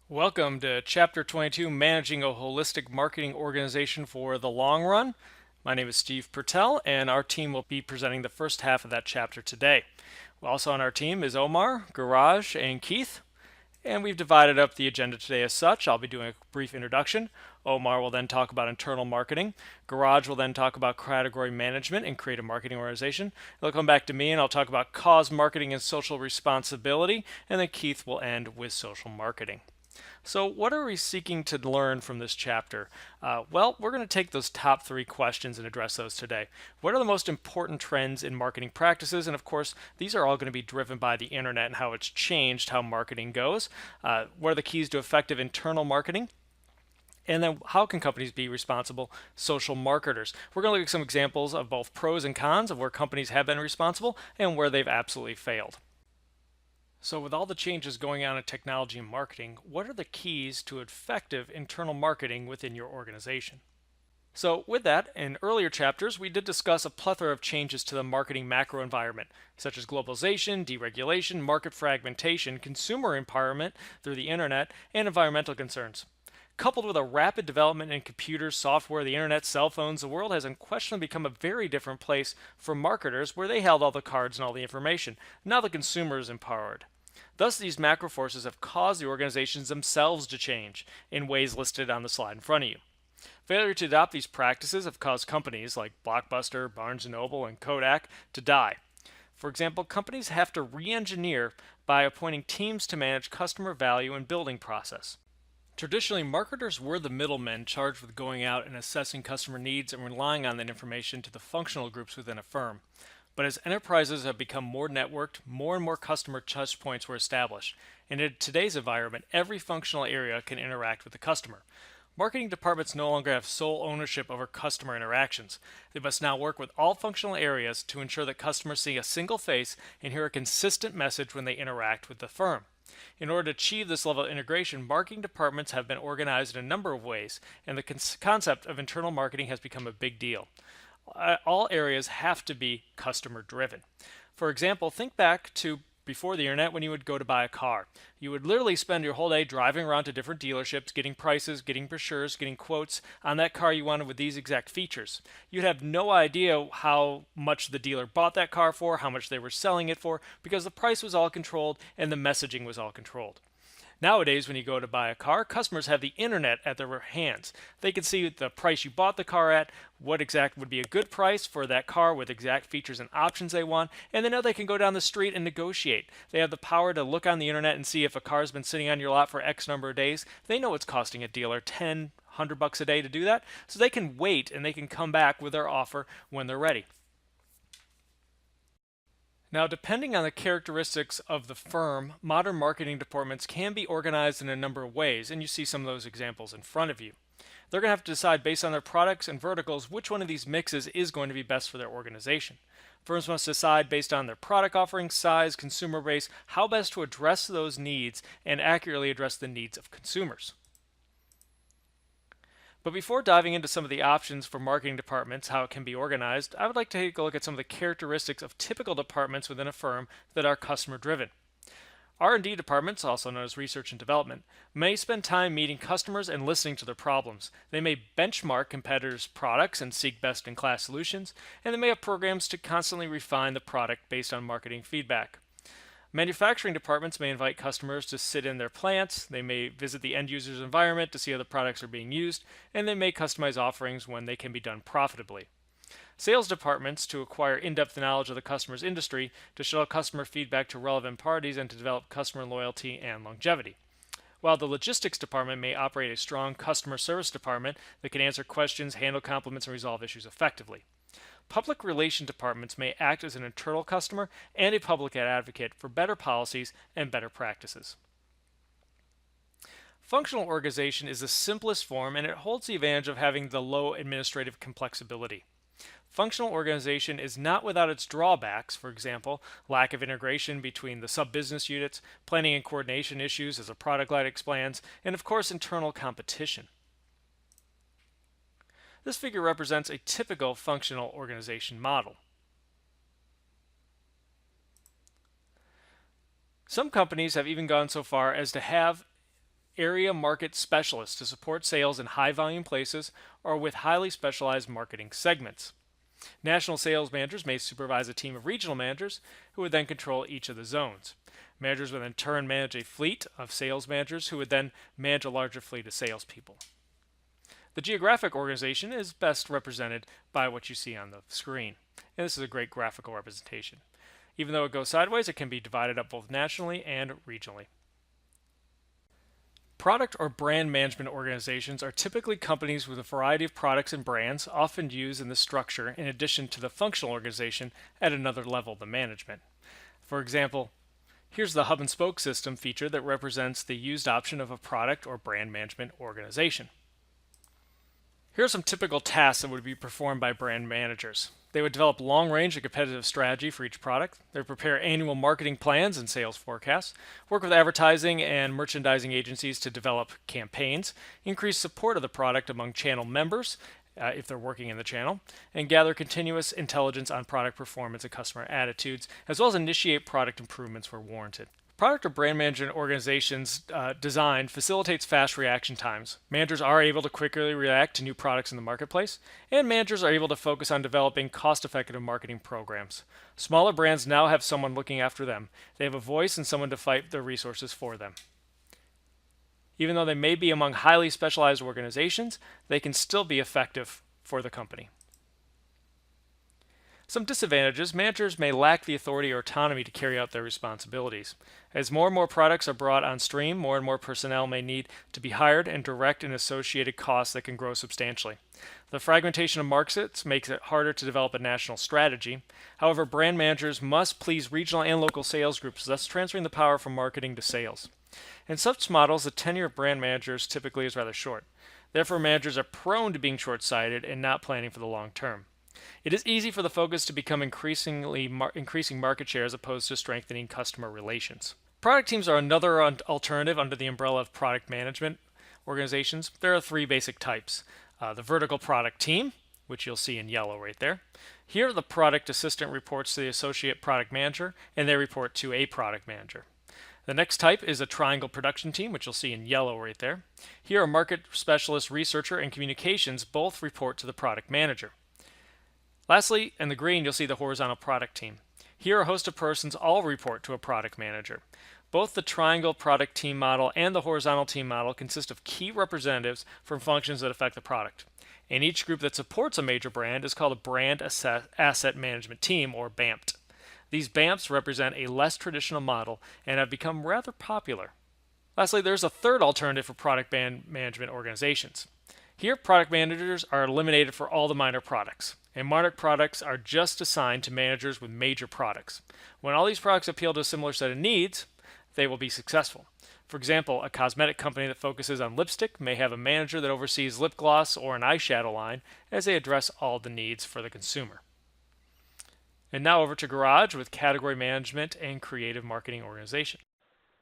Welcome to Chapter 22, Managing a Holistic Marketing Organization for the Long Run. My name is Steve Pertel, and our team will be presenting the first half of that chapter today. Also on our team is Omar, Garaj, and Keith, and we've divided up the agenda today as such. I'll be doing a brief introduction. Omar will then talk about internal marketing. Garaj will then talk about category management and create a marketing organization. He'll come back to me and I'll talk about cause marketing and social responsibility. And then Keith will end with social marketing. So, what are we seeking to learn from this chapter? Well, we're going to take those top three questions and address those today. What are the most important trends in marketing practices? And of course, these are all going to be driven by the internet and how it's changed how marketing goes. What are the keys to effective internal marketing? And then how can companies be responsible social marketers? We're going to look at some examples of both pros and cons of where companies have been responsible and where they've absolutely failed. So, with all the changes going on in technology and marketing, what are the keys to effective internal marketing within your organization? So, with that, in earlier chapters, we did discuss a plethora of changes to the marketing macro environment, such as globalization, deregulation, market fragmentation, consumer empowerment through the internet, and environmental concerns. Coupled with a rapid development in computers, software, the internet, cell phones, the world has unquestionably become a very different place for marketers where they held all the cards and all the information. Now the consumer is empowered. Thus, these macro forces have caused the organizations themselves to change in ways listed on the slide in front of you. Failure to adopt these practices have caused companies like Blockbuster, Barnes& Noble, and Kodak to die. For example, companies have to re-engineer by appointing teams to manage customer value and building process. Traditionally, marketers were the middlemen charged with going out and assessing customer needs and relying on that information to the functional groups within a firm. But as enterprises have become more networked, more and more customer touch points were established. And in today's environment, every functional area can interact with the customer. Marketing departments no longer have sole ownership over customer interactions. They must now work with all functional areas to ensure that customers see a single face and hear a consistent message when they interact with the firm. In order to achieve this level of integration, marketing departments have been organized in a number of ways, and the concept of internal marketing has become a big deal. All areas have to be customer driven. For example, think back to before the internet when you would go to buy a car. You would literally spend your whole day driving around to different dealerships, getting prices, getting brochures, getting quotes on that car you wanted with these exact features. You'd have no idea how much the dealer bought that car for, how much they were selling it for, because the price was all controlled and the messaging was all controlled. Nowadays, when you go to buy a car, customers have the internet at their hands. They can see the price you bought the car at, what exact would be a good price for that car with exact features and options they want, and they know they can go down the street and negotiate. They have the power to look on the internet and see if a car's been sitting on your lot for X number of days. They know it's costing a dealer 10, 100 bucks a day to do that, so they can wait and they can come back with their offer when they're ready. Now, depending on the characteristics of the firm, modern marketing departments can be organized in a number of ways, and you see some of those examples in front of you. They're going to have to decide based on their products and verticals which one of these mixes is going to be best for their organization. Firms must decide based on their product offering, size, consumer base, how best to address those needs and accurately address the needs of consumers. But before diving into some of the options for marketing departments, how it can be organized, I would like to take a look at some of the characteristics of typical departments within a firm that are customer driven. R&D departments, also known as research and development, may spend time meeting customers and listening to their problems. They may benchmark competitors' products and seek best-in-class solutions, and they may have programs to constantly refine the product based on marketing feedback. Manufacturing departments may invite customers to sit in their plants, they may visit the end user's environment to see how the products are being used, and they may customize offerings when they can be done profitably. Sales departments to acquire in-depth knowledge of the customer's industry, to show customer feedback to relevant parties, and to develop customer loyalty and longevity. While the logistics department may operate a strong customer service department that can answer questions, handle compliments, and resolve issues effectively. Public relation departments may act as an internal customer and a public advocate for better policies and better practices. Functional organization is the simplest form and it holds the advantage of having the low administrative complexity. Functional organization is not without its drawbacks, for example, lack of integration between the sub-business units, planning and coordination issues as a product line expands, and of course internal competition. This figure represents a typical functional organization model. Some companies have even gone so far as to have area market specialists to support sales in high volume places or with highly specialized marketing segments. National sales managers may supervise a team of regional managers who would then control each of the zones. Managers would in turn manage a fleet of sales managers who would then manage a larger fleet of salespeople. The geographic organization is best represented by what you see on the screen, and this is a great graphical representation. Even though it goes sideways, it can be divided up both nationally and regionally. Product or brand management organizations are typically companies with a variety of products and brands, often used in the structure in addition to the functional organization at another level, the management. For example, here's the hub and spoke system feature that represents the used option of a product or brand management organization. Here are some typical tasks that would be performed by brand managers. They would develop long-range and competitive strategy for each product. They would prepare annual marketing plans and sales forecasts, work with advertising and merchandising agencies to develop campaigns, increase support of the product among channel members, if they're working in the channel, and gather continuous intelligence on product performance and customer attitudes, as well as initiate product improvements where warranted. Product or brand management organizations' design facilitates fast reaction times. Managers are able to quickly react to new products in the marketplace, and managers are able to focus on developing cost-effective marketing programs. Smaller brands now have someone looking after them. They have a voice and someone to fight their resources for them. Even though they may be among highly specialized organizations, they can still be effective for the company. Some disadvantages: managers may lack the authority or autonomy to carry out their responsibilities. As more and more products are brought on stream, more and more personnel may need to be hired and direct and associated costs that can grow substantially. The fragmentation of markets makes it harder to develop a national strategy. However, brand managers must please regional and local sales groups, thus transferring the power from marketing to sales. In such models, the tenure of brand managers typically is rather short. Therefore, managers are prone to being short-sighted and not planning for the long term. It is easy for the focus to become increasing market share as opposed to strengthening customer relations. Product teams are another alternative under the umbrella of product management organizations. There are three basic types. The vertical product team, which you'll see in yellow right there. Here, the product assistant reports to the associate product manager, and they report to a product manager. The next type is a triangle production team, which you'll see in yellow right there. Here, a market specialist, researcher, and communications both report to the product manager. Lastly, in the green, you'll see the horizontal product team. Here, a host of persons all report to a product manager. Both the triangle product team model and the horizontal team model consist of key representatives from functions that affect the product. And each group that supports a major brand is called a Brand Asset Management Team, or BAMT. These BAMTs represent a less traditional model and have become rather popular. Lastly, there's a third alternative for product management organizations. Here, product managers are eliminated for all the minor products, and minor products are just assigned to managers with major products. When all these products appeal to a similar set of needs, they will be successful. For example, a cosmetic company that focuses on lipstick may have a manager that oversees lip gloss or an eyeshadow line as they address all the needs for the consumer. And now over to Garage with Category Management and Creative Marketing Organization.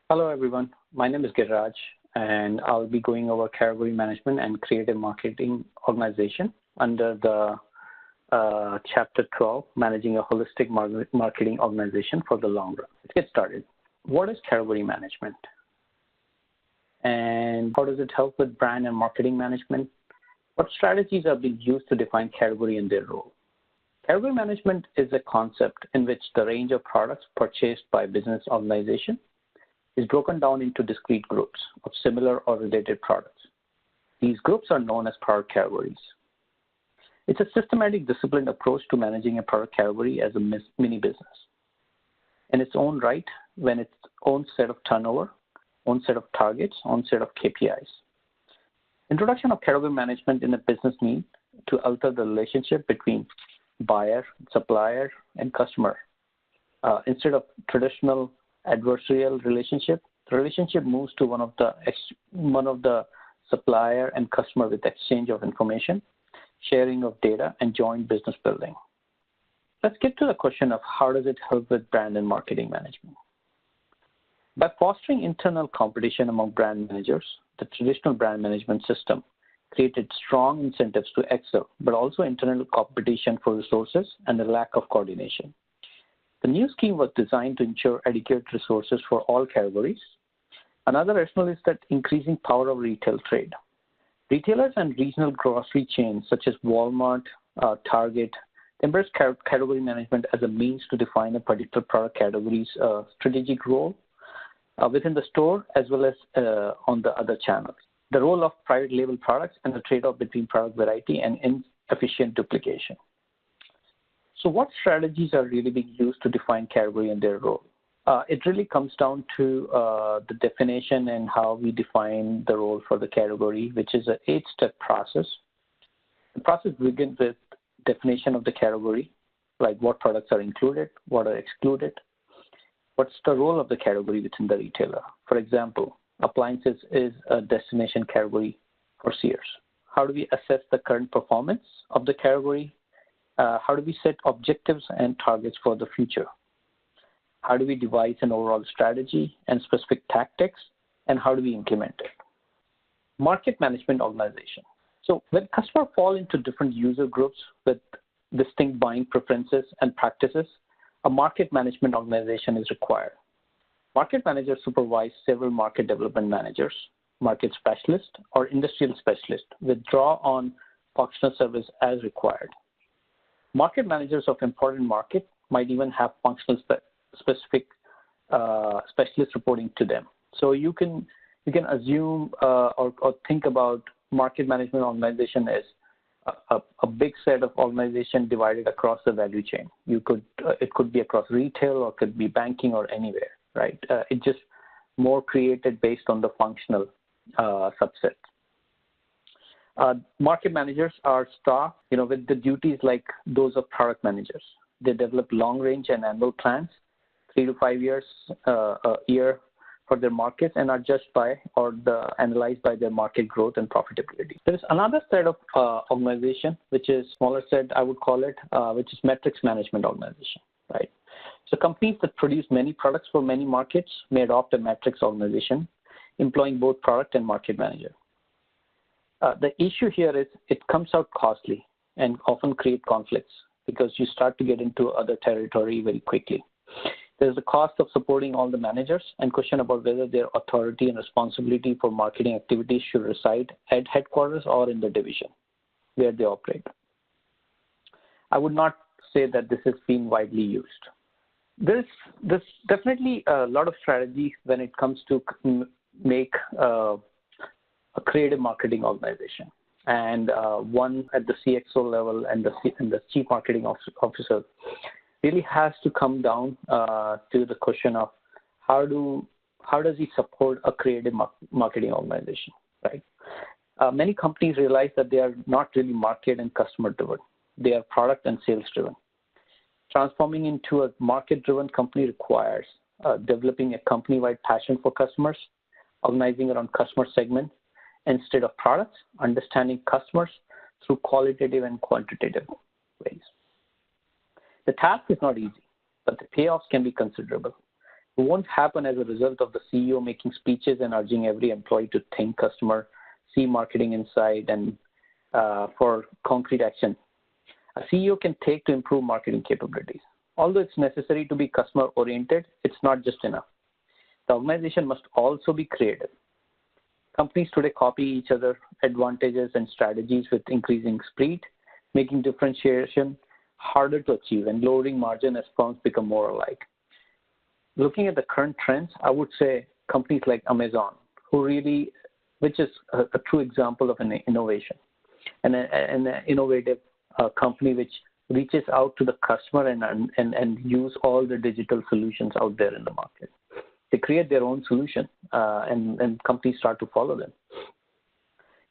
Hello, everyone. My name is Giraj, and I'll be going over Category Management and Creative Marketing Organization under the Chapter 12, Managing a Holistic Marketing Organization for the Long Run. Let's get started. What is category management? And how does it help with brand and marketing management? What strategies are being used to define category and their role? Category management is a concept in which the range of products purchased by a business organization is broken down into discrete groups of similar or related products. These groups are known as product categories. It's a systematic, disciplined approach to managing a product category as a mini business in its own right, when its own set of turnover, own set of targets, own set of KPIs. Introduction of category management in a business means to alter the relationship between buyer, supplier, and customer. Instead of traditional adversarial relationship, the relationship moves to one of the supplier and customer with exchange of information, sharing of data, and joint business building. Let's get to the question of how does it help with brand and marketing management. By fostering internal competition among brand managers, the traditional brand management system created strong incentives to excel, but also internal competition for resources and a lack of coordination. The new scheme was designed to ensure adequate resources for all categories, Another rationale is that increasing power of retail trade. Retailers and regional grocery chains such as Walmart, Target, embrace category management as a means to define a particular product category's strategic role within the store as well as on the other channels. The role of private label products and the trade-off between product variety and inefficient duplication. So what strategies are really being used to define category and their role? It really comes down to the definition and how we define the role for the category, which is an 8-step process. The process begins with definition of the category, like what products are included, what are excluded, what's the role of the category within the retailer. For example, appliances is a destination category for Sears. How do we assess the current performance of the category? How do we set objectives and targets for the future? How do we devise an overall strategy and specific tactics, and how do we implement it? Market management organization. So when customers fall into different user groups with distinct buying preferences and practices, a market management organization is required. Market managers supervise several market development managers, market specialists, or industrial specialists with draw on functional service as required. Market managers of important market might even have functional specific specialists reporting to them. So you can assume or think about market management organization as a big set of organization divided across the value chain. It could be across retail or could be banking or anywhere, right? It's just more created based on the functional subset. Market managers are staff, with the duties like those of product managers. They develop long-range and annual plans, 3 to 5 years a year for their markets, and are judged by or analyzed by their market growth and profitability. There is another set of organization, which is smaller set, I would call it, which is metrics management organization, right? So companies that produce many products for many markets may adopt a metrics organization, employing both product and market manager. The issue here is it comes out costly and often create conflicts because you start to get into other territory very quickly. There's the cost of supporting all the managers and question about whether their authority and responsibility for marketing activities should reside at headquarters or in the division where they operate. I would not say that this is being widely used. There's definitely a lot of strategies when it comes to make a creative marketing organization. And one at the CXO level and the chief marketing officer really has to come down to the question of how does he support a creative marketing organization, right? Many companies realize that they are not really market and customer driven. They are product and sales driven. Transforming into a market driven company requires developing a company-wide passion for customers, organizing around customer segments instead of products, understanding customers through qualitative and quantitative ways. The task is not easy, but the payoffs can be considerable. It won't happen as a result of the CEO making speeches and urging every employee to think customer, see marketing insight, and for concrete action. A CEO can take to improve marketing capabilities. Although it's necessary to be customer-oriented, it's not just enough. The organization must also be creative. Companies today copy each other's advantages and strategies with increasing speed, making differentiation harder to achieve and lowering margin as firms become more alike. Looking at the current trends, I would say companies like Amazon, which is a true example of an innovation, and an innovative company which reaches out to the customer and use all the digital solutions out there in the market. They create their own solution and companies start to follow them.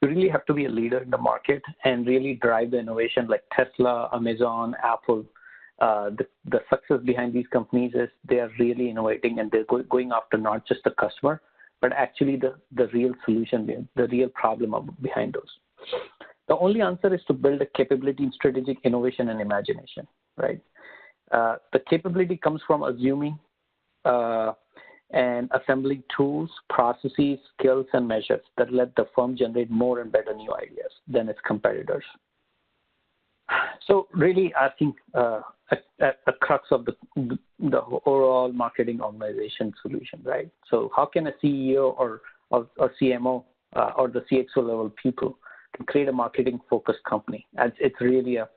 You really have to be a leader in the market and really drive the innovation like Tesla, Amazon, Apple. The success behind these companies is they are really innovating and they're going after not just the customer, but actually the real solution, the real problem behind those. The only answer is to build a capability in strategic innovation and imagination, right? The capability comes from assuming and assembling tools, processes, skills, and measures that let the firm generate more and better new ideas than its competitors. So really, I think a crux of the overall marketing organization solution, right? So how can a CEO or CMO or the CXO level people can create a marketing focused company? And it's really a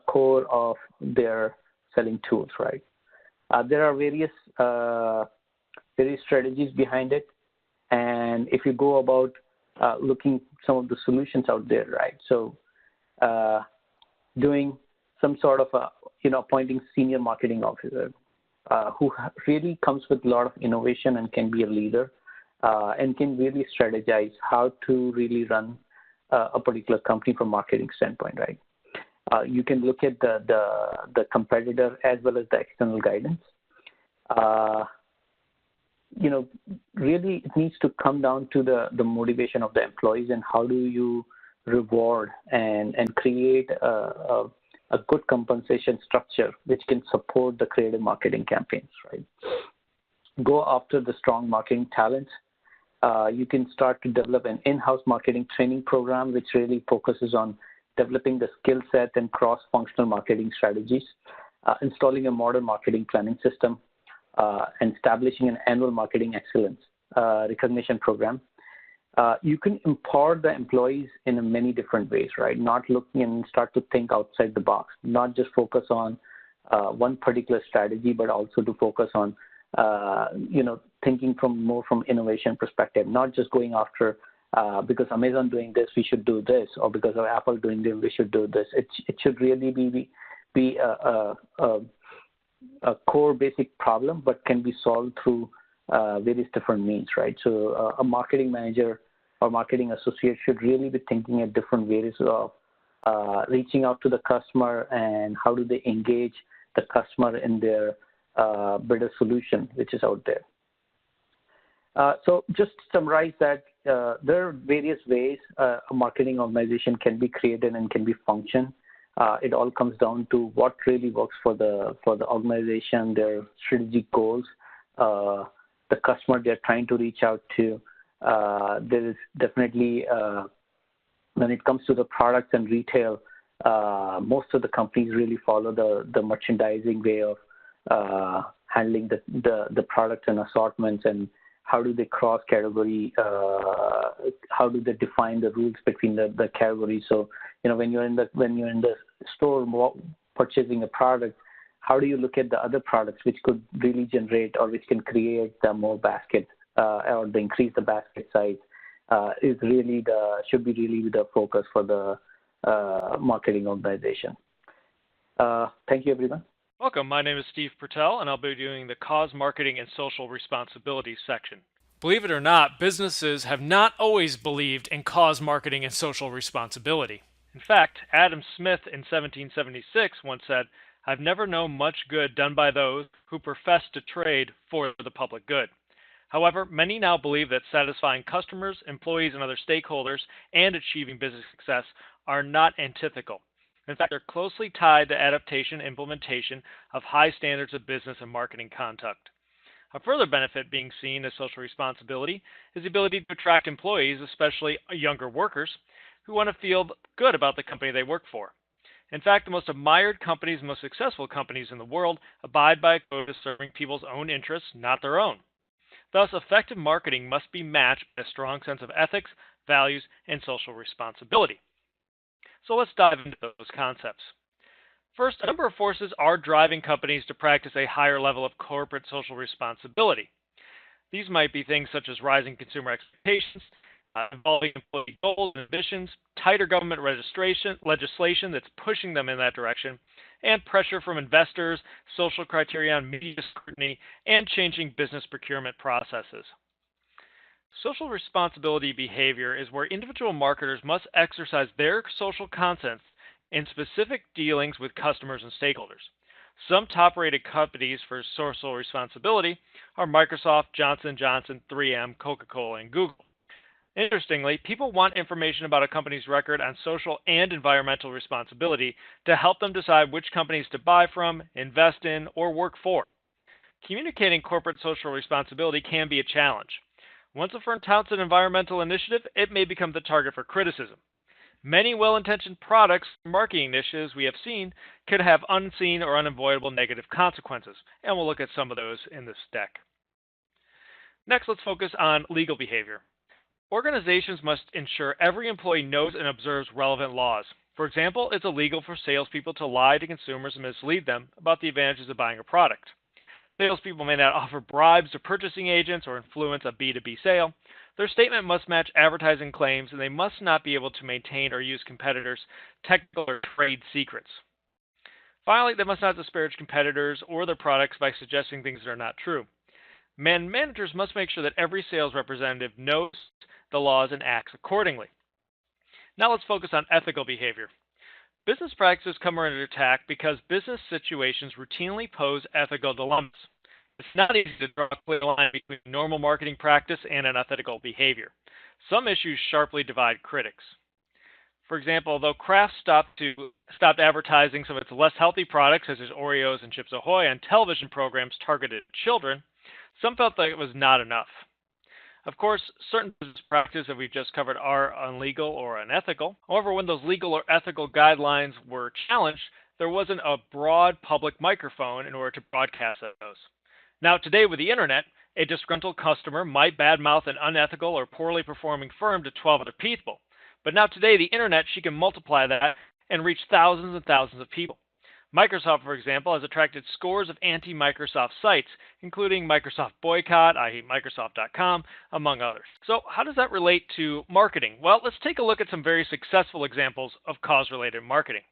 core of their selling tools, right? There are various strategies behind it, and if you go about looking some of the solutions out there, right? So doing some sort of appointing senior marketing officer who really comes with a lot of innovation and can be a leader and can really strategize how to really run a particular company from marketing standpoint, right? You can look at the competitor as well as the external guidance. Really it needs to come down to the motivation of the employees and how do you reward and create a good compensation structure which can support the creative marketing campaigns, right? Go after the strong marketing talents. You can start to develop an in-house marketing training program which really focuses on developing the skill set and cross-functional marketing strategies, installing a modern marketing planning system, and establishing an annual marketing excellence recognition program. You can empower the employees in many different ways, right? Not looking and start to think outside the box, not just focus on one particular strategy, but also to focus on, thinking more from innovation perspective, not just going after because Amazon doing this, we should do this, or because of Apple doing this, we should do this. It should really be a core basic problem, but can be solved through various different means, right? So a marketing manager or marketing associate should really be thinking at different ways of reaching out to the customer and how do they engage the customer in their better solution, which is out there. So just to summarize that, there are various ways a marketing organization can be created and can be function. It all comes down to what really works for the organization, their strategic goals, the customer they're trying to reach out to. There is definitely, when it comes to the products and retail, most of the companies really follow the merchandising way of handling the products and assortments, and how do they cross category, how do they define the rules between the categories. So when you're in the store purchasing a product, how do you look at the other products which could really generate or which can create more basket or increase the basket size should be really the focus for the marketing organization. Thank you, everyone. Welcome. My name is Steve Pertel, and I'll be doing the Cause Marketing and Social Responsibility section. Believe it or not, businesses have not always believed in cause marketing and social responsibility. In fact, Adam Smith in 1776 once said, "I've never known much good done by those who profess to trade for the public good." However, many now believe that satisfying customers, employees, and other stakeholders and achieving business success are not antithetical. In fact, they're closely tied to adaptation and implementation of high standards of business and marketing conduct. A further benefit being seen as social responsibility is the ability to attract employees, especially younger workers, who want to feel good about the company they work for. In fact, the most admired companies and most successful companies in the world abide by a code of serving people's own interests, not their own. Thus, effective marketing must be matched by a strong sense of ethics, values, and social responsibility. So let's dive into those concepts. First, a number of forces are driving companies to practice a higher level of corporate social responsibility. These might be things such as rising consumer expectations, involving employee goals and ambitions, tighter government legislation that's pushing them in that direction, and pressure from investors, social criteria on media scrutiny, and changing business procurement processes. Social responsibility behavior is where individual marketers must exercise their social conscience in specific dealings with customers and stakeholders. Some top-rated companies for social responsibility are Microsoft, Johnson & Johnson, 3M, Coca-Cola, and Google. Interestingly, people want information about a company's record on social and environmental responsibility to help them decide which companies to buy from, invest in, or work for. Communicating corporate social responsibility can be a challenge. Once a firm touts an environmental initiative, it may become the target for criticism. Many well-intentioned products and marketing initiatives we have seen could have unseen or unavoidable negative consequences, and we'll look at some of those in this deck. Next, let's focus on legal behavior. Organizations must ensure every employee knows and observes relevant laws. For example, it's illegal for salespeople to lie to consumers and mislead them about the advantages of buying a product. Salespeople may not offer bribes to purchasing agents or influence a B2B sale. Their statement must match advertising claims, and they must not be able to maintain or use competitors' technical or trade secrets. Finally, they must not disparage competitors or their products by suggesting things that are not true. Managers must make sure that every sales representative knows the laws and acts accordingly. Now let's focus on ethical behavior. Business practices come under attack because business situations routinely pose ethical dilemmas. It's not easy to draw a clear line between normal marketing practice and unethical behavior. Some issues sharply divide critics. For example, though Kraft stopped advertising some of its less healthy products, such as Oreos and Chips Ahoy, on television programs targeted at children, some felt that it was not enough. Of course, certain business practices that we've just covered are illegal or unethical. However, when those legal or ethical guidelines were challenged, there wasn't a broad public microphone in order to broadcast those. Now, today with the internet, a disgruntled customer might badmouth an unethical or poorly performing firm to 12 other people. But now today, the internet, she can multiply that and reach thousands and thousands of people. Microsoft, for example, has attracted scores of anti-Microsoft sites, including Microsoft Boycott, IHateMicrosoft.com, among others. So how does that relate to marketing? Well, let's take a look at some very successful examples of cause-related marketing.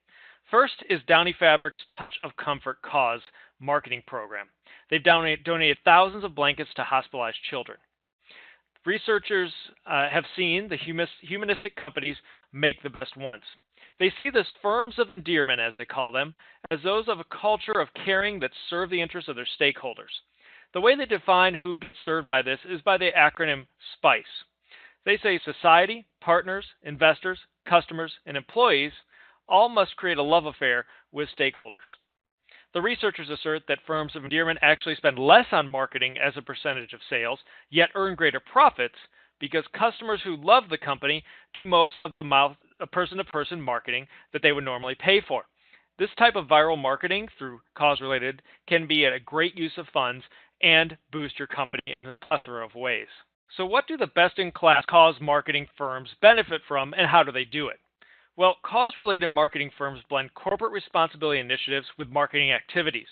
First is Downy Fabric's Touch of Comfort Cause marketing program. They've donated thousands of blankets to hospitalized children. Researchers have seen the humanistic companies make the best ones. They see the firms of endearment, as they call them, as those of a culture of caring that serve the interests of their stakeholders. The way they define who is served by this is by the acronym SPICE. They say society, partners, investors, customers, and employees all must create a love affair with stakeholders. The researchers assert that firms of endearment actually spend less on marketing as a percentage of sales, yet earn greater profits because customers who love the company do most of the person-to-person marketing that they would normally pay for. This type of viral marketing through cause-related can be a great use of funds and boost your company in a plethora of ways. So what do the best-in-class cause marketing firms benefit from, and how do they do it? Well, cause-related marketing firms blend corporate responsibility initiatives with marketing activities.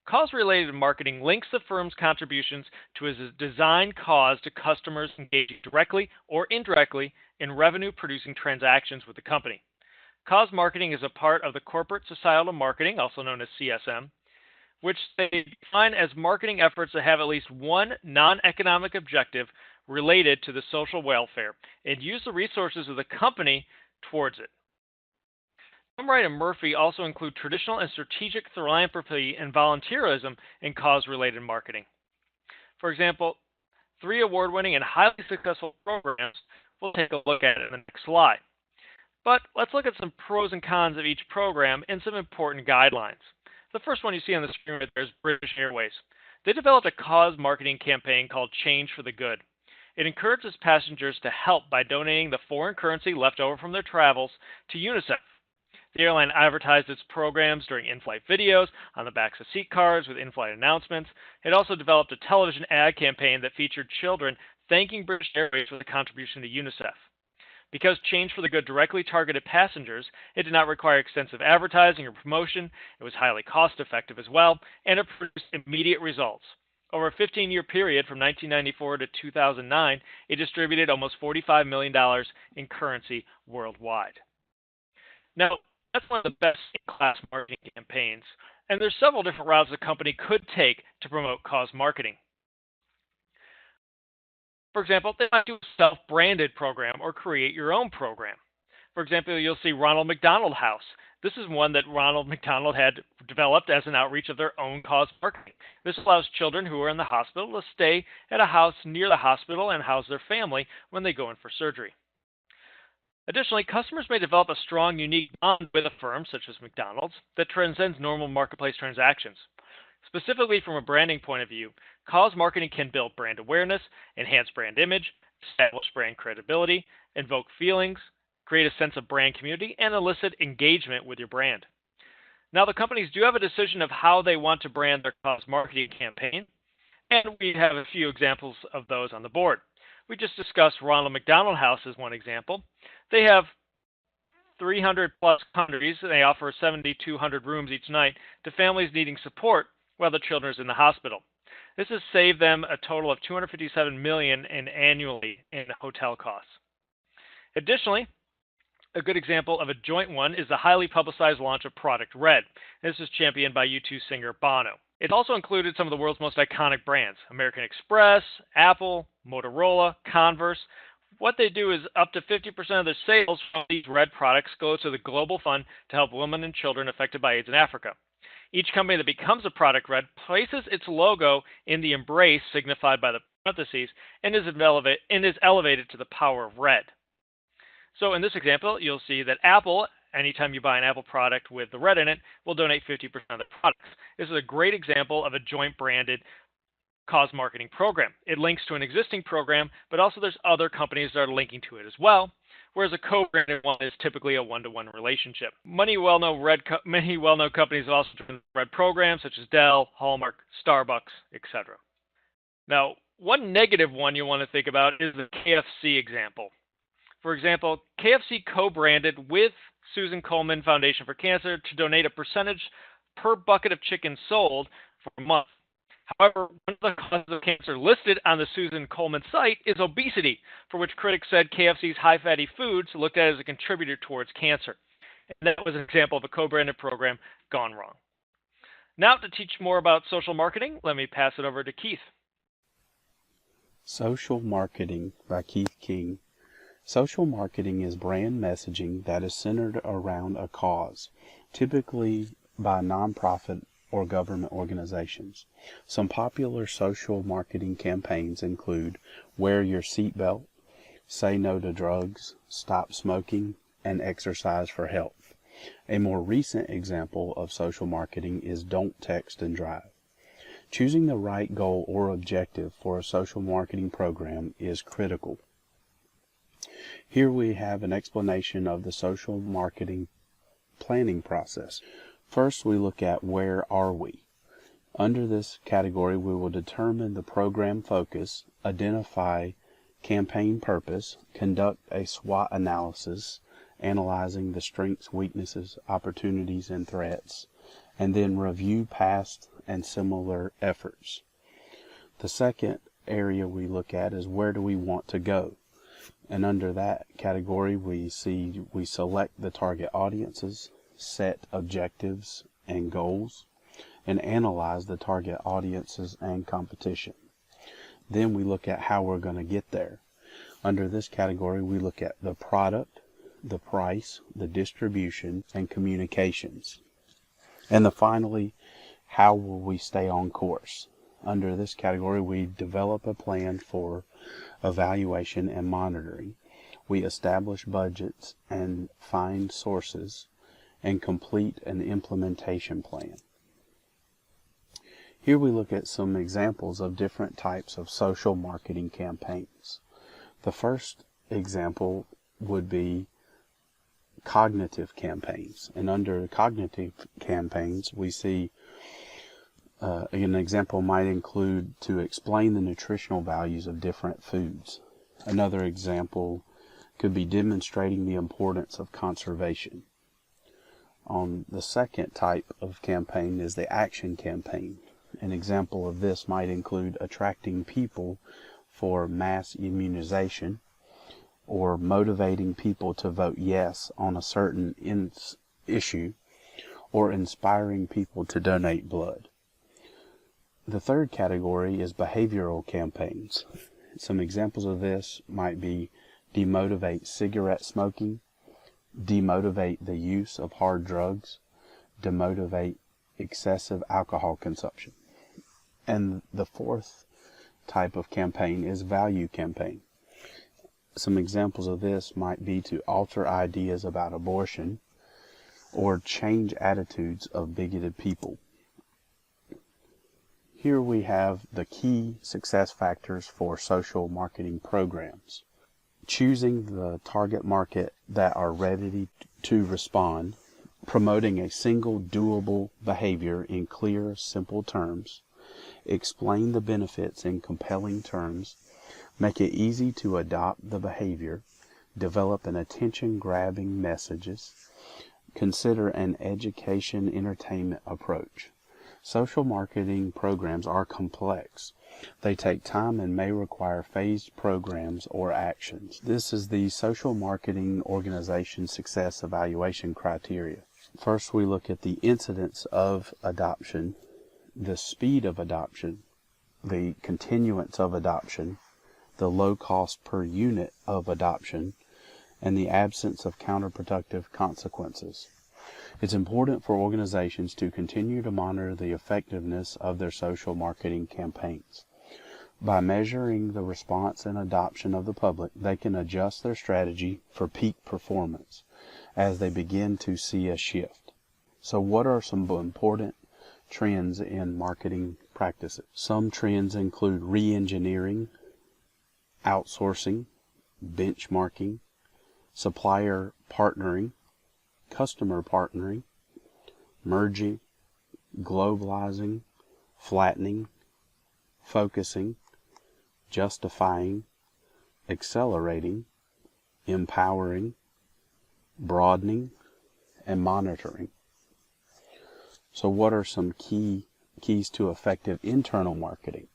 Cause-related marketing links the firm's contributions to a designed cause to customers engaging directly or indirectly in revenue-producing transactions with the company. Cause marketing is a part of the corporate societal marketing, also known as CSM, which they define as marketing efforts that have at least one non-economic objective related to the social welfare and use the resources of the company towards it. Wright and Murphy also include traditional and strategic philanthropy and volunteerism in cause-related marketing. For example, 3 award-winning and highly successful programs we'll take a look at in the next slide. But let's look at some pros and cons of each program and some important guidelines. The first one you see on the screen right there is British Airways. They developed a cause marketing campaign called Change for the Good. It encourages passengers to help by donating the foreign currency left over from their travels to UNICEF. The airline advertised its programs during in-flight videos, on the backs of seat cards with in-flight announcements. It also developed a television ad campaign that featured children thanking British Airways for the contribution to UNICEF. Because Change for the Good directly targeted passengers, it did not require extensive advertising or promotion, it was highly cost-effective as well, and it produced immediate results. Over a 15-year period from 1994 to 2009, it distributed almost $45 million in currency worldwide. Now, that's one of the best-in-class marketing campaigns, and there's several different routes a company could take to promote cause marketing. For example, they might do a self-branded program or create your own program. For example, you'll see Ronald McDonald House. This is one that Ronald McDonald had developed as an outreach of their own cause marketing. This allows children who are in the hospital to stay at a house near the hospital and house their family when they go in for surgery. Additionally, customers may develop a strong, unique bond with a firm, such as McDonald's, that transcends normal marketplace transactions. Specifically from a branding point of view, cause marketing can build brand awareness, enhance brand image, establish brand credibility, invoke feelings, create a sense of brand community, and elicit engagement with your brand. Now, the companies do have a decision of how they want to brand their cause marketing campaign, and we have a few examples of those on the board. We just discussed Ronald McDonald House as one example. They have 300 plus countries, and they offer 7,200 rooms each night to families needing support while the children are in the hospital. This has saved them a total of $257 million annually in hotel costs. Additionally, a good example of a joint one is the highly publicized launch of Product Red. This is championed by U2 singer Bono. It also included some of the world's most iconic brands: American Express, Apple, Motorola, Converse. What they do is up to 50% of their sales from these red products goes to the Global Fund to help women and children affected by AIDS in Africa. Each company that becomes a Product Red places its logo in the embrace signified by the parentheses and is elevated to the power of red. So in this example, you'll see that Apple, anytime you buy an Apple product with the red in it, will donate 50% of the products. This is a great example of a joint branded cause marketing program. It links to an existing program, but also there's other companies that are linking to it as well, whereas a co-branded one is typically a one-to-one relationship. Many well-known companies have also joined red programs, such as Dell, Hallmark, Starbucks, etc. Now, one negative one you want to think about is the KFC example. For example, KFC co-branded with Susan Komen Foundation for Cancer to donate a percentage per bucket of chicken sold for a month. However, one of the causes of cancer listed on the Susan Komen site is obesity, for which critics said KFC's high-fatty foods looked at as a contributor towards cancer. And that was an example of a co-branded program gone wrong. Now, to teach more about social marketing, let me pass it over to Keith. Social Marketing by Keith King. Social marketing is brand messaging that is centered around a cause, typically by nonprofit or government organizations. Some popular social marketing campaigns include Wear Your Seatbelt, Say No to Drugs, Stop Smoking, and Exercise for Health. A more recent example of social marketing is Don't Text and Drive. Choosing the right goal or objective for a social marketing program is critical. Here we have an explanation of the social marketing planning process. First, we look at where are we. Under this category, we will determine the program focus, identify campaign purpose, conduct a SWOT analysis, analyzing the strengths, weaknesses, opportunities, and threats, and then review past and similar efforts. The second area we look at is where do we want to go. And under that category, we select the target audiences, set objectives and goals, and analyze the target audiences and competition. Then we look at how we're going to get there. Under this category, we look at the product, the price, the distribution, and communications. And finally, how will we stay on course? Under this category, we develop a plan for evaluation and monitoring. We establish budgets and find sources and complete an implementation plan. Here we look at some examples of different types of social marketing campaigns. The first example would be cognitive campaigns. And under cognitive campaigns, we see an example might include to explain the nutritional values of different foods. Another example could be demonstrating the importance of conservation. On the second type of campaign is the action campaign. An example of this might include attracting people for mass immunization or motivating people to vote yes on a certain issue or inspiring people to donate blood. The third category is behavioral campaigns. Some examples of this might be demotivate cigarette smoking, demotivate the use of hard drugs, demotivate excessive alcohol consumption. And the fourth type of campaign is value campaign. Some examples of this might be to alter ideas about abortion or change attitudes of bigoted people. Here we have the key success factors for social marketing programs. choosing the target market that are ready to respond, promoting a single doable behavior in clear, simple terms, explain the benefits in compelling terms, make it easy to adopt the behavior, develop an attention-grabbing messages, consider an education entertainment approach. Social marketing programs are complex. They take time and may require phased programs or actions. This is the social marketing organization success evaluation criteria. First, we look at the incidence of adoption, the speed of adoption, the continuance of adoption, the low cost per unit of adoption, and the absence of counterproductive consequences. It's important for organizations to continue to monitor the effectiveness of their social marketing campaigns. By measuring the response and adoption of the public, they can adjust their strategy for peak performance as they begin to see a shift. So what are some important trends in marketing practices? Some trends include re-engineering, outsourcing, benchmarking, supplier partnering, customer partnering, merging, globalizing, flattening, focusing, justifying, accelerating, empowering, broadening, and monitoring. So what are some keys to effective internal marketing?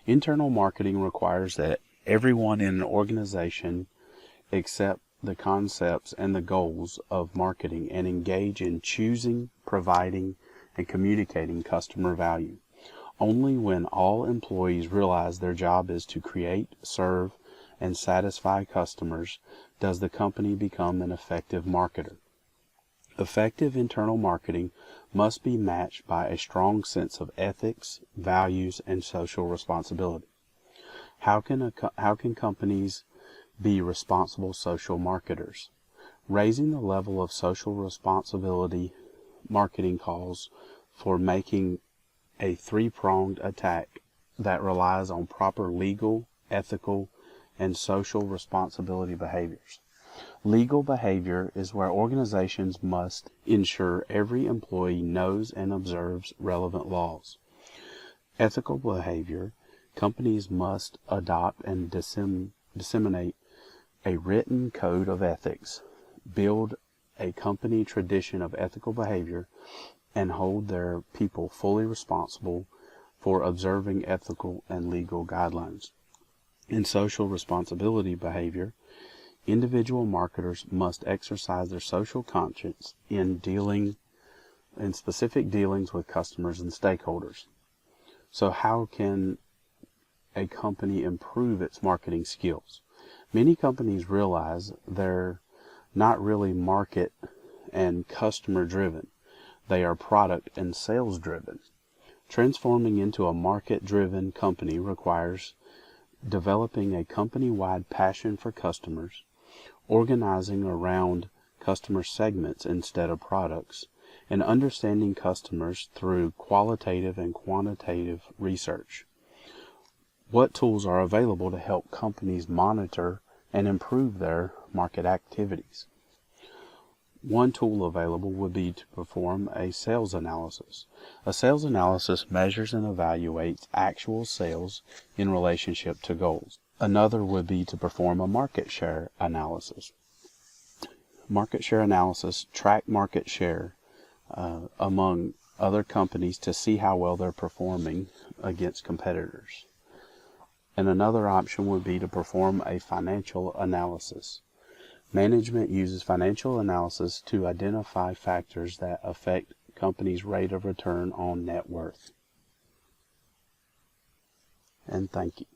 Internal marketing requires that everyone in an organization accept the concepts and the goals of marketing and engage in choosing, providing, and communicating customer value. Only when all employees realize their job is to create, serve, and satisfy customers does the company become an effective marketer. Effective internal marketing must be matched by a strong sense of ethics, values, and social responsibility. How can companies be responsible social marketers? Raising the level of social responsibility marketing calls for making a three-pronged attack that relies on proper legal, ethical, and social responsibility behaviors. Legal behavior is where organizations must ensure every employee knows and observes relevant laws. Ethical behavior, companies must adopt and disseminate a written code of ethics, build a company tradition of ethical behavior, and hold their people fully responsible for observing ethical and legal guidelines. In social responsibility behavior, individual marketers must exercise their social conscience in specific dealings with customers and stakeholders. So how can a company improve its marketing skills? Many companies realize they're not really market and customer driven. They are product and sales driven. Transforming into a market driven company requires developing a company-wide passion for customers, organizing around customer segments instead of products, and understanding customers through qualitative and quantitative research. What tools are available to help companies monitor and improve their market activities? One tool available would be to perform a sales analysis. A sales analysis measures and evaluates actual sales in relationship to goals. Another would be to perform a market share analysis. Market share analysis track market share among other companies to see how well they're performing against competitors. And another option would be to perform a financial analysis. Management uses financial analysis to identify factors that affect companies' rate of return on net worth. And thank you.